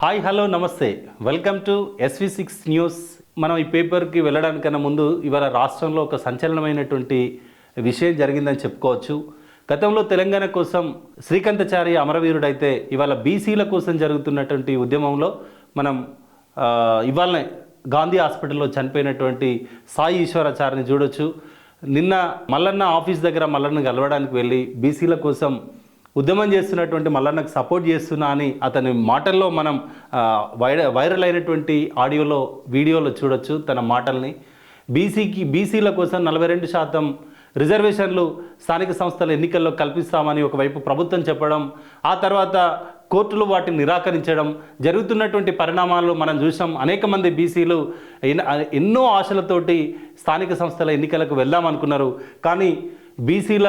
Hi hello నమస్తే welcome to SV6 news. మనం ఈ పేపర్కి వెళ్ళడానికన్నా ముందు ఇవాళ రాష్ట్రంలో ఒక సంచలనమైనటువంటి విషయం జరిగిందని చెప్పుకోవచ్చు. గతంలో తెలంగాణ కోసం శ్రీకాంతాచారి అమరవీరుడైతే ఇవాళ బీసీల కోసం జరుగుతున్నటువంటి ఉద్యమంలో మనం ఇవాళనే గాంధీ హాస్పిటల్లో చనిపోయినటువంటి సాయి ఈశ్వరాచారిని చూడొచ్చు. నిన్న మల్లన్న ఆఫీస్ దగ్గర మల్లన్న కలవడానికి వెళ్ళి బీసీల కోసం ఉద్యమం చేస్తున్నటువంటి మల్లన్నకు సపోర్ట్ చేస్తున్నా అని అతని మాటల్లో మనం వైరల్ అయినటువంటి ఆడియోలో వీడియోలో చూడొచ్చు తన మాటల్ని. బీసీల కోసం 42% రిజర్వేషన్లు స్థానిక సంస్థల ఎన్నికల్లో కల్పిస్తామని ఒకవైపు ప్రభుత్వం చెప్పడం, ఆ తర్వాత కోర్టులు వాటిని నిరాకరించడం, జరుగుతున్నటువంటి పరిణామాలు మనం చూసాం. అనేక మంది బీసీలు ఎన్నో ఆశలతోటి స్థానిక సంస్థల ఎన్నికలకు వెళ్దామనుకున్నారు. కానీ బీసీల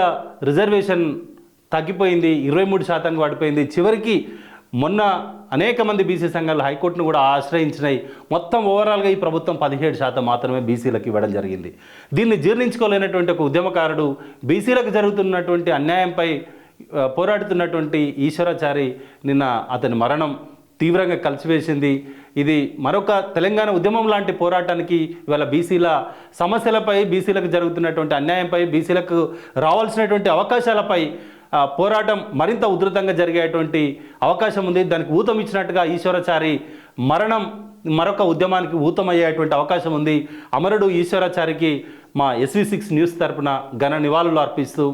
రిజర్వేషన్ తగ్గిపోయింది, 23% పడిపోయింది. చివరికి మొన్న అనేక మంది బీసీ సంఘాలు హైకోర్టును కూడా ఆశ్రయించినాయి. మొత్తం ఓవరాల్గా ఈ ప్రభుత్వం 17% మాత్రమే బీసీలకు ఇవ్వడం జరిగింది. దీన్ని జీర్ణించుకోలేనటువంటి ఒక ఉద్యమకారుడు బీసీలకు జరుగుతున్నటువంటి అన్యాయంపై పోరాడుతున్నటువంటి ఈశ్వరాచారి నిన్న అతని మరణం తీవ్రంగా కలిసివేసింది. ఇది మరొక తెలంగాణ ఉద్యమం లాంటి పోరాటానికి ఇవాళ బీసీల సమస్యలపై, బీసీలకు జరుగుతున్నటువంటి అన్యాయంపై, బీసీలకు రావాల్సినటువంటి అవకాశాలపై పోరాటం మరింత ఉధృతంగా జరిగేటువంటి అవకాశం ఉంది. దానికి ఊతం ఇచ్చినట్టుగా ఈశ్వరాచారి మరణం మరొక ఉద్యమానికి ఊతమయ్యేటువంటి అవకాశం ఉంది. అమరుడు ఈశ్వరాచారికి మా SV6 న్యూస్ తరపున ఘన నివాళులు అర్పిస్తూ